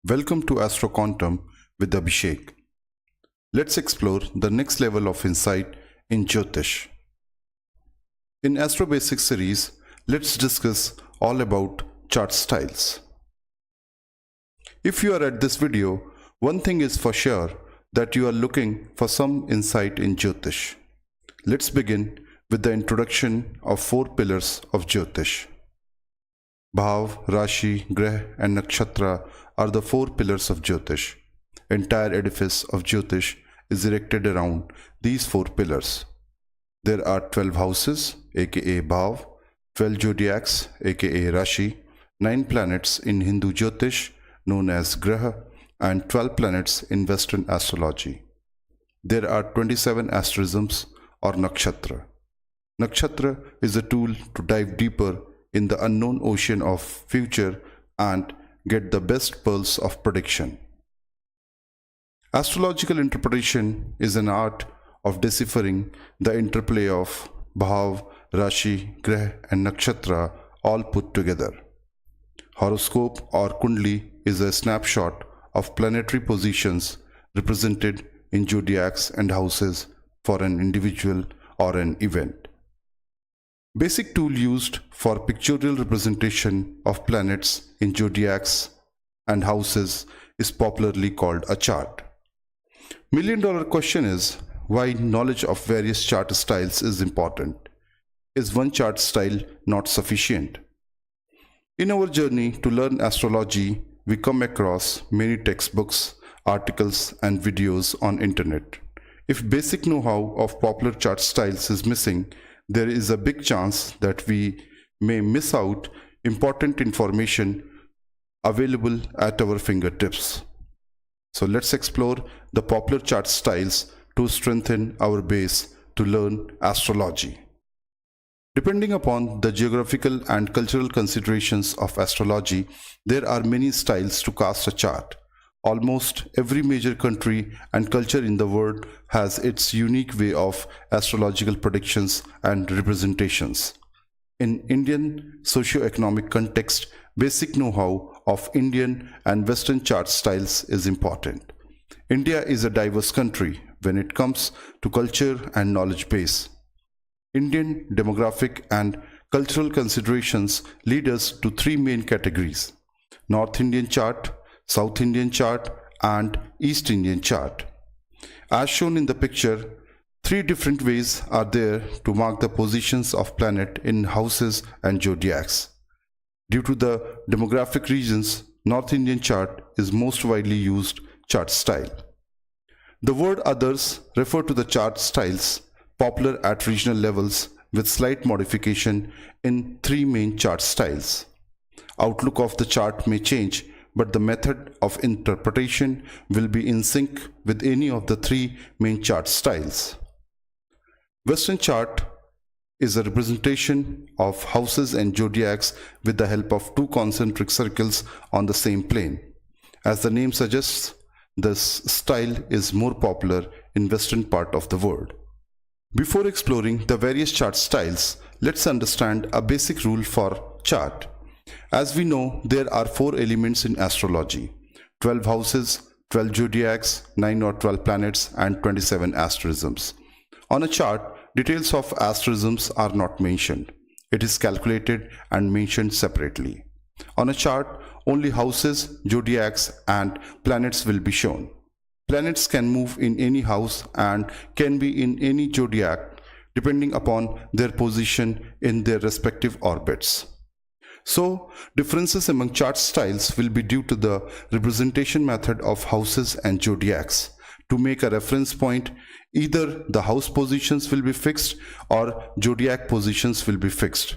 Welcome to Astro Quantum with Abhishek. Let's explore the next level of insight in Jyotish. In Astro Basics series, let's discuss all about chart styles. If you are at this video, one thing is for sure that you are looking for some insight in Jyotish. Let's begin with the introduction of 4 pillars of Jyotish. Bhav, Rashi, Grah and Nakshatra are the 4 pillars of Jyotish. Entire edifice of Jyotish is erected around these 4 pillars. There are 12 houses aka Bhav, 12 zodiacs aka Rashi, 9 planets in Hindu Jyotish known as Graha and 12 planets in Western astrology. There are 27 asterisms or nakshatra. Nakshatra is a tool to dive deeper in the unknown ocean of future and get the best pulse of prediction. Astrological interpretation is an art of deciphering the interplay of Bhav, Rashi, Grah and Nakshatra all put together. Horoscope or Kundli is a snapshot of planetary positions represented in zodiacs and houses for an individual or an event. Basic tool used for pictorial representation of planets in zodiacs and houses is popularly called a chart. $1,000,000 question is why knowledge of various chart styles is important. Is one chart style not sufficient? In our journey to learn astrology, we come across many textbooks, articles and videos on internet. If basic know-how of popular chart styles is missing, there is a big chance that we may miss out important information available at our fingertips. So let's explore the popular chart styles to strengthen our base to learn astrology. Depending upon the geographical and cultural considerations of astrology, there are many styles to cast a chart. Almost every major country and culture in the world has its unique way of astrological predictions and representations. In Indian socio-economic context, basic know-how of Indian and Western chart styles is important. India is a diverse country when it comes to culture and knowledge base. Indian demographic and cultural considerations lead us to 3 main categories: North Indian chart, South Indian chart and East Indian chart. As shown in the picture, 3 different ways are there to mark the positions of planet in houses and zodiacs. Due to the demographic reasons, North Indian chart is most widely used chart style. The word others refer to the chart styles popular at regional levels with slight modification in 3 main chart styles. Outlook of the chart may change, but the method of interpretation will be in sync with any of the 3 main chart styles. Western chart is a representation of houses and zodiacs with the help of 2 concentric circles on the same plane. As the name suggests, this style is more popular in western part of the world. Before exploring the various chart styles, let's understand a basic rule for chart. As we know, there are 4 elements in astrology: 12 houses, 12 zodiacs, 9 or 12 planets and 27 asterisms. On a chart, details of asterisms are not mentioned. It is calculated and mentioned separately. On a chart, only houses, zodiacs and planets will be shown. Planets can move in any house and can be in any zodiac depending upon their position in their respective orbits. So, differences among chart styles will be due to the representation method of houses and zodiacs. To make a reference point, either the house positions will be fixed or zodiac positions will be fixed.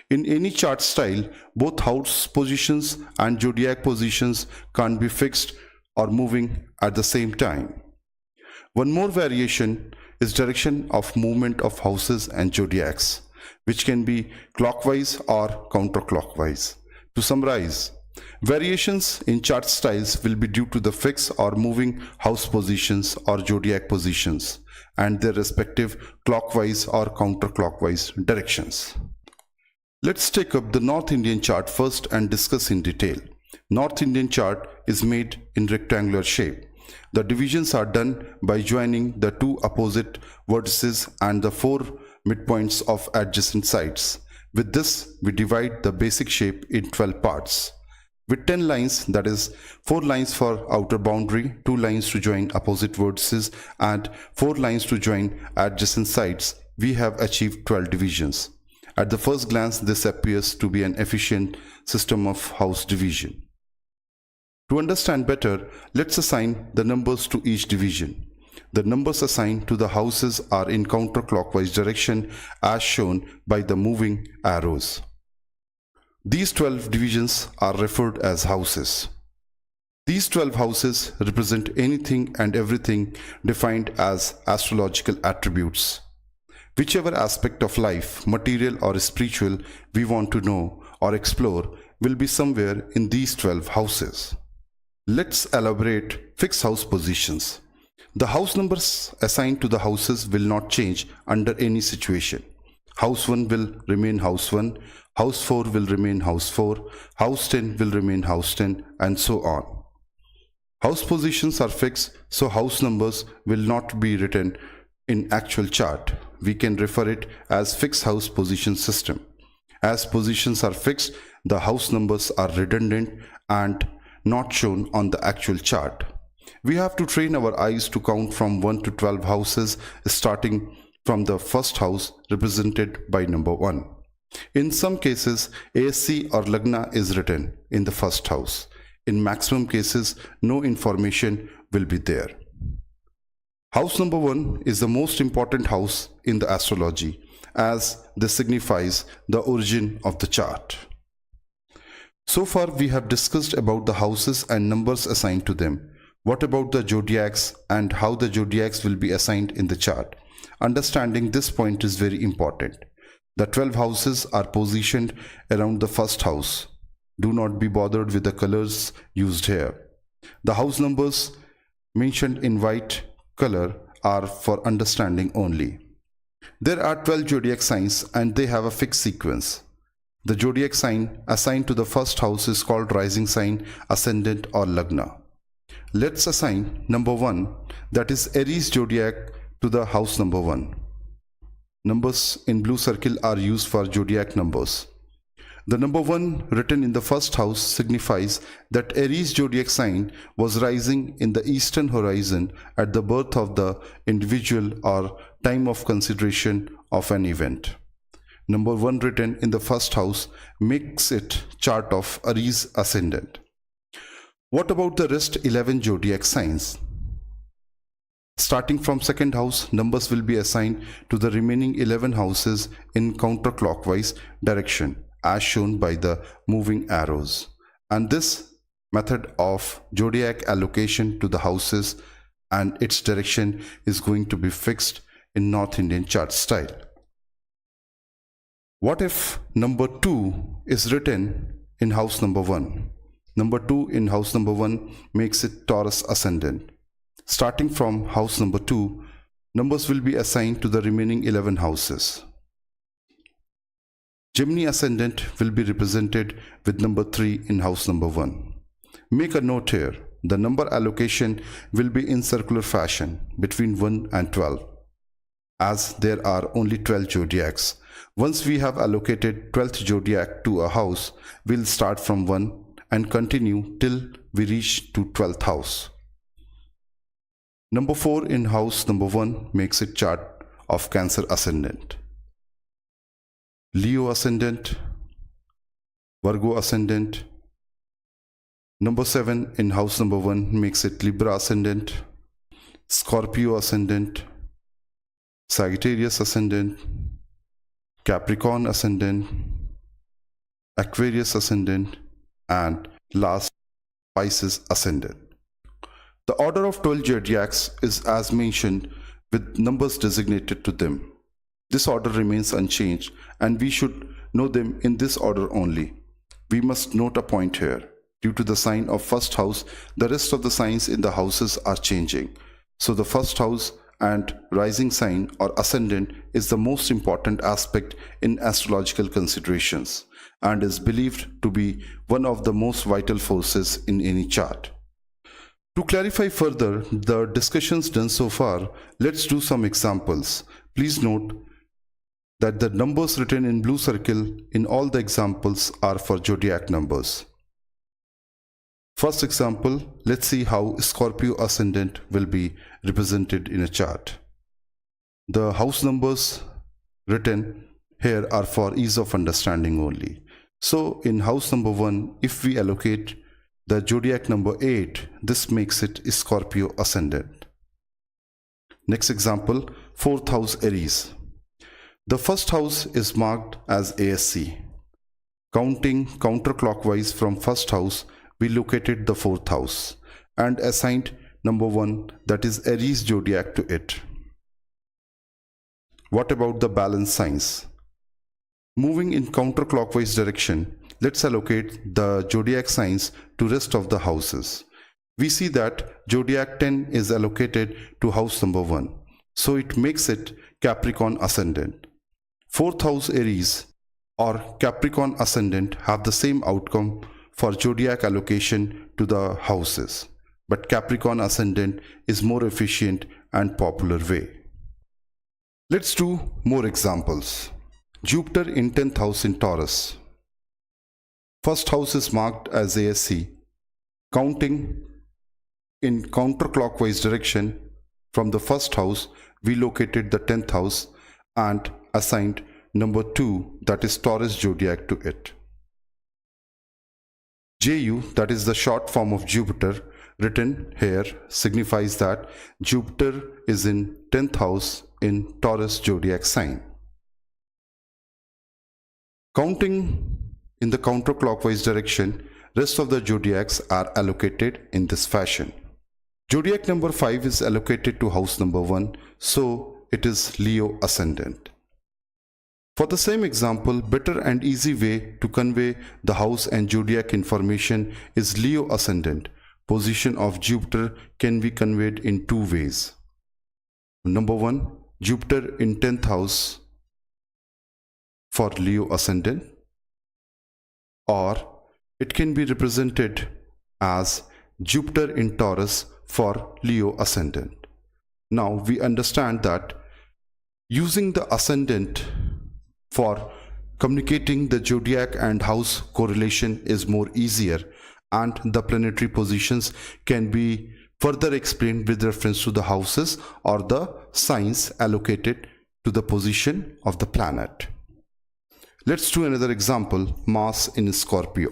In any chart style, both house positions and zodiac positions can't be fixed or moving at the same time. One more variation is direction of movement of houses and zodiacs, which can be clockwise or counterclockwise. To summarize, variations in chart styles will be due to the fixed or moving house positions or zodiac positions and their respective clockwise or counterclockwise directions. Let's take up the North Indian chart first and discuss in detail. North Indian chart is made in rectangular shape. The divisions are done by joining the two opposite vertices and the four midpoints of adjacent sides. With this, we divide the basic shape in 12 parts. With 10 lines, that is 4 lines for outer boundary, 2 lines to join opposite vertices and 4 lines to join adjacent sides, we have achieved 12 divisions. At the first glance, this appears to be an efficient system of house division. To understand better, let's assign the numbers to each division. The numbers assigned to the houses are in counterclockwise direction as shown by the moving arrows. These 12 divisions are referred as houses. These 12 houses represent anything and everything defined as astrological attributes. Whichever aspect of life, material or spiritual, we want to know or explore will be somewhere in these 12 houses. Let's elaborate fixed house positions. The house numbers assigned to the houses will not change under any situation. House 1 will remain house 1, house 4 will remain house 4, house 10 will remain house 10, and so on. House positions are fixed, so house numbers will not be written in actual chart. We can refer it as fixed house position system. As positions are fixed, the house numbers are redundant and not shown on the actual chart. We have to train our eyes to count from 1 to 12 houses, starting from the first house represented by number 1. In some cases, ASC or Lagna is written in the first house. In maximum cases, no information will be there. House number 1 is the most important house in the astrology, as this signifies the origin of the chart. So far we have discussed about the houses and numbers assigned to them. What about the zodiacs and how the zodiacs will be assigned in the chart? Understanding this point is very important. The 12 houses are positioned around the first house. Do not be bothered with the colors used here. The house numbers mentioned in white color are for understanding only. There are 12 zodiac signs and they have a fixed sequence. The zodiac sign assigned to the first house is called rising sign, ascendant or Lagna. Let's assign number 1, that is Aries zodiac, to the house number 1. Numbers in blue circle are used for zodiac numbers. The number 1 written in the first house signifies that Aries zodiac sign was rising in the eastern horizon at the birth of the individual or time of consideration of an event. Number 1 written in the first house makes it chart of Aries ascendant. What about the rest 11 zodiac signs? Starting from second house, numbers will be assigned to the remaining 11 houses in counterclockwise direction as shown by the moving arrows. And this method of zodiac allocation to the houses and its direction is going to be fixed in North Indian chart style. What if number 2 is written in house number 1? Number 2 in house number 1 makes it Taurus ascendant. Starting from house number 2, numbers will be assigned to the remaining 11 houses. Gemini ascendant will be represented with number 3 in house number 1. Make a note here, the number allocation will be in circular fashion between 1 and 12, as there are only 12 zodiacs. Once we have allocated 12th zodiac to a house, we'll start from 1 and continue till we reach to 12th house. Number 4 in house number 1 makes it chart of Cancer ascendant, Leo ascendant, Virgo ascendant. Number 7 in house number 1 makes it Libra ascendant, Scorpio ascendant, Sagittarius ascendant, Capricorn ascendant, Aquarius ascendant, and last Pisces ascendant. The order of 12 zodiacs is as mentioned with numbers designated to them. This order remains unchanged and we should know them in this order only. We must note a point here. Due to the sign of first house, the rest of the signs in the houses are changing. So the first house and rising sign or ascendant is the most important aspect in astrological considerations and is believed to be one of the most vital forces in any chart. To clarify further the discussions done so far, let's do some examples. Please note that the numbers written in blue circle in all the examples are for zodiac numbers. First example, let's see how Scorpio ascendant will be represented in a chart. The house numbers written here are for ease of understanding only. So in house number 1, if we allocate the zodiac number 8, this makes it Scorpio ascendant. Next example, 4th house Aries. The first house is marked as ASC. Counting counterclockwise from first house, we located the 4th house and assigned number 1, that is Aries zodiac, to it. What about the balance signs? Moving in counterclockwise direction, let's allocate the zodiac signs to rest of the houses. We see that zodiac 10 is allocated to house number 1, so it makes it Capricorn ascendant. 4th house Aries or Capricorn ascendant have the same outcome for zodiac allocation to the houses, but Capricorn ascendant is more efficient and popular way. Let's do more examples. Jupiter in 10th house in Taurus. First house is marked as ASC. Counting in counterclockwise direction from the first house, we located the 10th house and assigned number 2, that is Taurus zodiac, to it. JU, that is the short form of Jupiter, written here signifies that Jupiter is in 10th house in Taurus zodiac sign. Counting in the counterclockwise direction, rest of the zodiacs are allocated in this fashion. Zodiac number 5 is allocated to house number 1, so it is Leo ascendant. For the same example, better and easy way to convey the house and zodiac information is Leo ascendant. Position of Jupiter can be conveyed in 2 ways. Number 1, Jupiter in 10th house for Leo ascendant, or it can be represented as Jupiter in Taurus for Leo ascendant. Now we understand that using the ascendant for communicating the zodiac and house correlation is more easier, and the planetary positions can be further explained with reference to the houses or the signs allocated to the position of the planet. Let's do another example, Mars in Scorpio.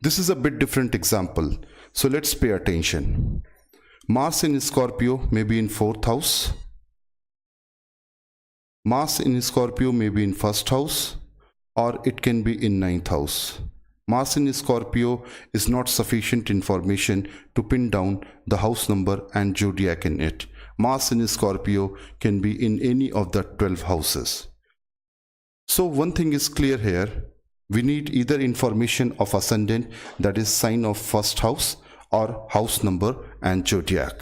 This is a bit different example, so let's pay attention. Mars in Scorpio may be in 4th house. Mars in Scorpio may be in 1st house, or it can be in 9th house. Mars in Scorpio is not sufficient information to pin down the house number and zodiac in it. Mars in Scorpio can be in any of the 12 houses. So one thing is clear here, we need either information of ascendant, that is sign of 1st house, or house number and zodiac.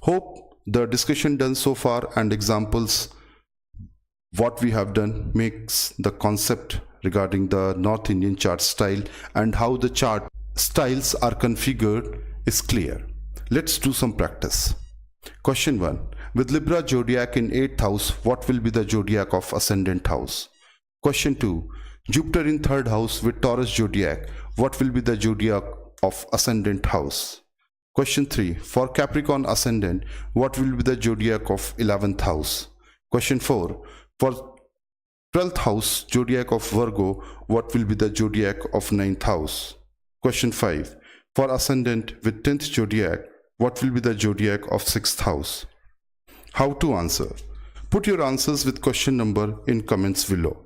Hope the discussion done so far and examples what we have done makes the concept regarding the North Indian chart style and how the chart styles are configured is clear. Let's do some practice. Question 1. With Libra zodiac in 8th house, what will be the zodiac of ascendant house? Question 2. Jupiter in 3rd house with Taurus zodiac, what will be the zodiac of ascendant house? Question 3. For Capricorn ascendant, what will be the zodiac of 11th house? Question 4. For 12th house zodiac of Virgo, what will be the zodiac of 9th house? Question 5. For ascendant with 10th zodiac, what will be the zodiac of 6th house? How to answer? Put your answers with question number in comments below.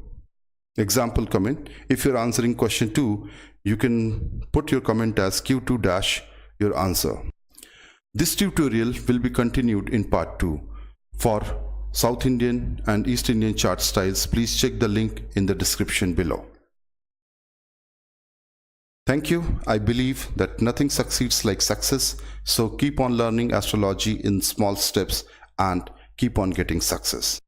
Example comment, if you're answering question 2, you can put your comment as Q2 dash your answer. This tutorial will be continued in part 2. For South Indian and East Indian chart styles, please check the link in the description below. Thank you. I believe that nothing succeeds like success. So keep on learning astrology in small steps and keep on getting success.